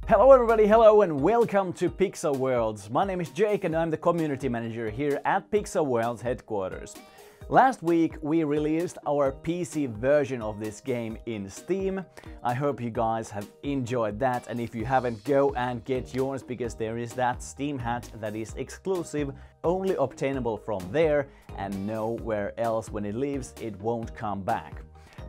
Hello everybody, hello and welcome to Pixel Worlds. My name is Jake and I'm the community manager here at Pixel Worlds headquarters. Last week we released our PC version of this game in Steam. I hope you guys have enjoyed that, and if you haven't, go and get yours because there is that Steam hat that is exclusive, only obtainable from there and nowhere else. When it leaves, it won't come back.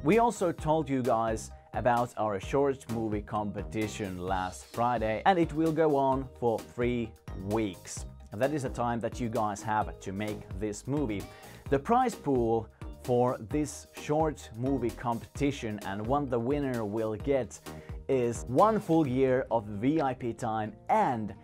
We also told you guys about our short movie competition last Friday, and it will go on for 3 weeks. And that is the time that you guys have to make this movie. The prize pool for this short movie competition and what the winner will get is 1 full year of VIP time and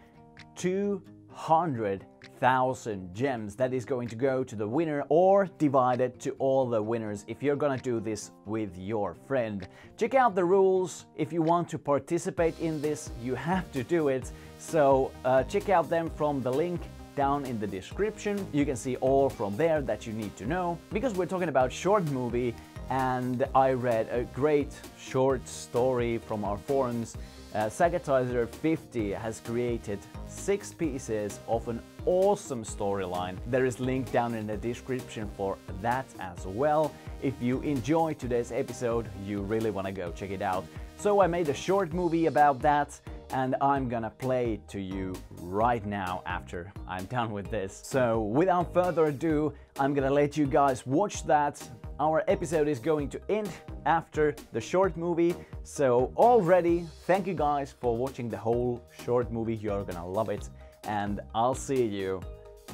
200,000 gems. That is going to go to the winner or divided to all the winners if you're gonna do this with your friend. Check out the rules. If you want to participate in this, you have to do it. So check out them from the link down in the description. You can see all from there that you need to know. Because we're talking about short movie, and I read a great short story from our forums. Sagatizer50 has created 6 pieces of an awesome storyline. There is link down in the description for that as well. If you enjoyed today's episode, you really want to go check it out. So I made a short movie about that, and I'm gonna play it to you right now after I'm done with this. So without further ado, I'm gonna let you guys watch that. Our episode is going to end after the short movie. So already, thank you guys for watching the whole short movie. You're gonna love it. And I'll see you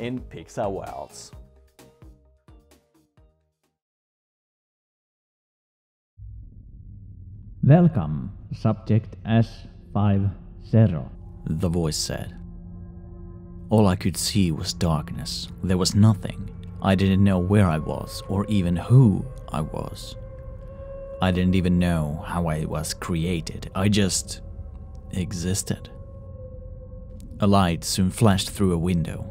in Pixel Worlds. Welcome, subject S50. The voice said. All I could see was darkness. There was nothing. I didn't know where I was or even who I was. I didn't even know how I was created. I just existed. A light soon flashed through a window.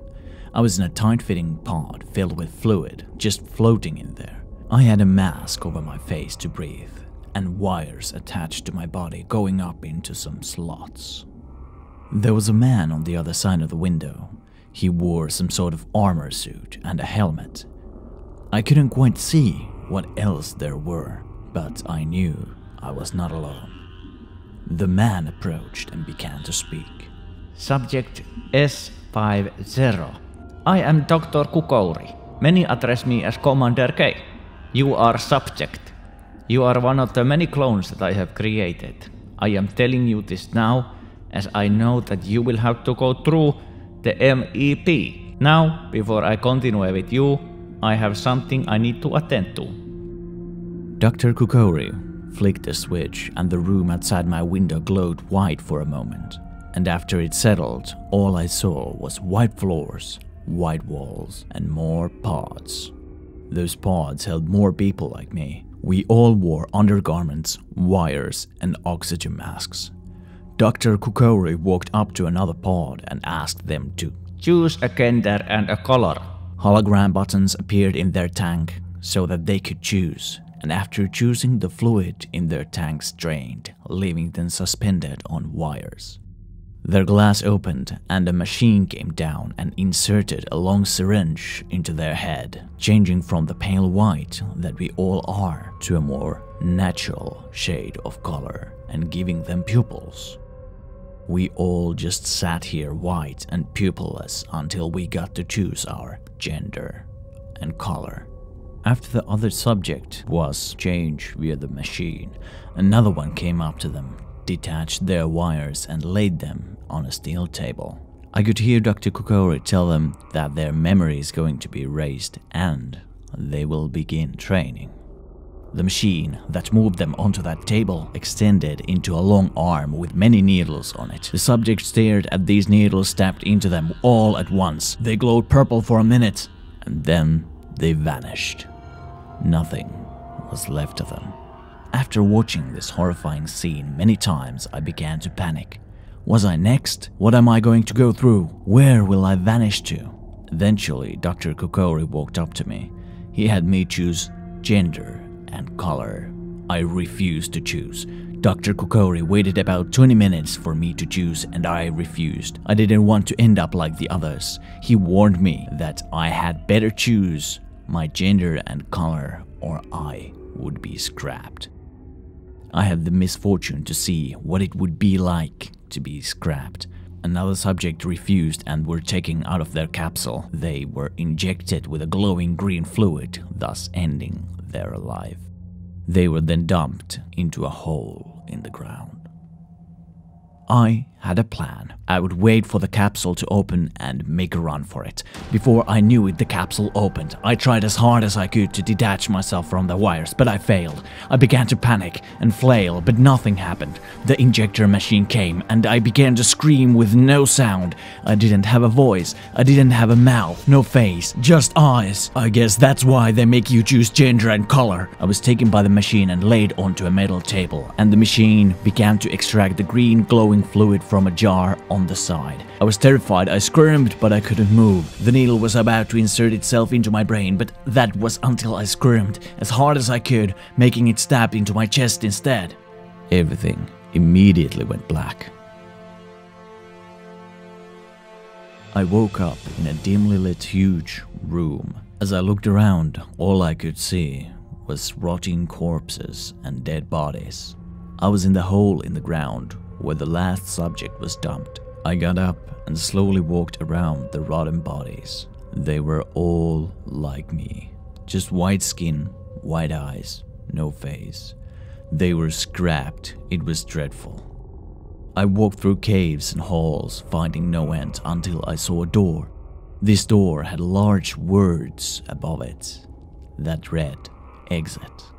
I was in a tight-fitting pod filled with fluid, just floating in there. I had a mask over my face to breathe, and wires attached to my body going up into some slots. There was a man on the other side of the window. He wore some sort of armor suit and a helmet. I couldn't quite see what else there were, but I knew I was not alone. The man approached and began to speak. Subject S50. I am Dr. Kukouri. Many address me as Commander K. You are subject. You are one of the many clones that I have created. I am telling you this now, as I know that you will have to go through the MEP. Now, before I continue with you, I have something I need to attend to. Dr. Kukouri flicked a switch and the room outside my window glowed white for a moment. And after it settled, all I saw was white floors, white walls, and more pods. Those pods held more people like me. We all wore undergarments, wires, and oxygen masks. Dr. Kukouri walked up to another pod and asked them to choose a gender and a color. Hologram buttons appeared in their tank so that they could choose, and after choosing, the fluid in their tanks drained, leaving them suspended on wires. Their glass opened and a machine came down and inserted a long syringe into their head, changing from the pale white that we all are to a more natural shade of color and giving them pupils. We all just sat here white and pupilless until we got to choose our gender and color. After the other subject was changed via the machine, another one came up to them, detached their wires and laid them on a steel table. I could hear Dr. Kukouri tell them that their memory is going to be erased and they will begin training. The machine that moved them onto that table extended into a long arm with many needles on it. The subject stared at these needles, stabbed into them all at once. They glowed purple for a minute, and then they vanished. Nothing was left of them. After watching this horrifying scene many times, I began to panic. Was I next? What am I going to go through? Where will I vanish to? Eventually, Dr. Kukouri walked up to me. He had me choose gender and color. I refused to choose. Dr. Kokori waited about 20 minutes for me to choose and I refused. I didn't want to end up like the others. He warned me that I had better choose my gender and color or I would be scrapped. I had the misfortune to see what it would be like to be scrapped. Another subject refused and were taken out of their capsule. They were injected with a glowing green fluid, thus ending their life. They were then dumped into a hole in the ground. I had a plan. I would wait for the capsule to open and make a run for it. Before I knew it, the capsule opened. I tried as hard as I could to detach myself from the wires, but I failed. I began to panic and flail, but nothing happened. The injector machine came, and I began to scream with no sound. I didn't have a voice. I didn't have a mouth, no face, just eyes. I guess that's why they make you choose gender and color. I was taken by the machine and laid onto a metal table, and the machine began to extract the green glowing fluid from a jar on the side. I was terrified. I squirmed, but I couldn't move. The needle was about to insert itself into my brain, but that was until I squirmed as hard as I could, making it stab into my chest instead. Everything immediately went black. I woke up in a dimly lit huge room. As I looked around, all I could see was rotting corpses and dead bodies. I was in the hole in the ground where the last subject was dumped. I got up and slowly walked around the rotten bodies. They were all like me. Just white skin, white eyes, no face. They were scrapped. It was dreadful. I walked through caves and halls, finding no end until I saw a door. This door had large words above it that read, "Exit."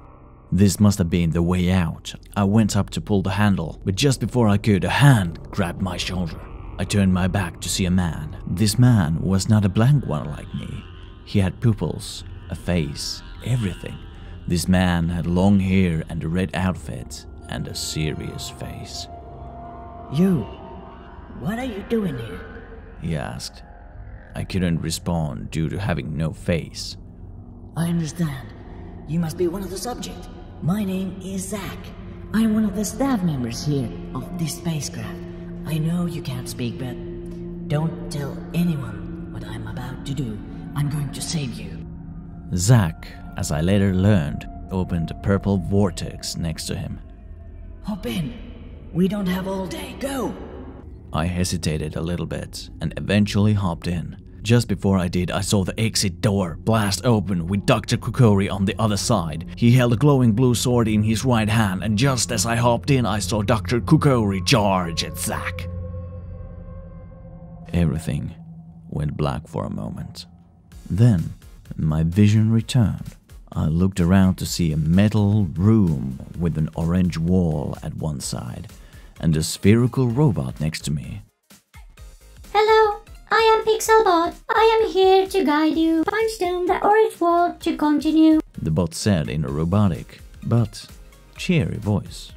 This must have been the way out. I went up to pull the handle, but just before I could, a hand grabbed my shoulder. I turned my back to see a man. This man was not a blank one like me. He had pupils, a face, everything. This man had long hair and a red outfit and a serious face. You, what are you doing here? He asked. I couldn't respond due to having no face. I understand. You must be one of the subjects. My name is Zach. I'm one of the staff members here of this spacecraft. I know you can't speak, but don't tell anyone what I'm about to do. I'm going to save you. Zach, as I later learned, opened a purple vortex next to him. Hop in. We don't have all day. Go! I hesitated a little bit and eventually hopped in. Just before I did, I saw the exit door blast open with Dr. Kokori on the other side. He held a glowing blue sword in his right hand, and just as I hopped in, I saw Dr. Kokori charge at Zack. Everything went black for a moment. Then, my vision returned. I looked around to see a metal room with an orange wall at one side and a spherical robot next to me. Hello, I am Pixelbot. I am here to guide you. Punch down the orange wall to continue. The bot said in a robotic but cheery voice.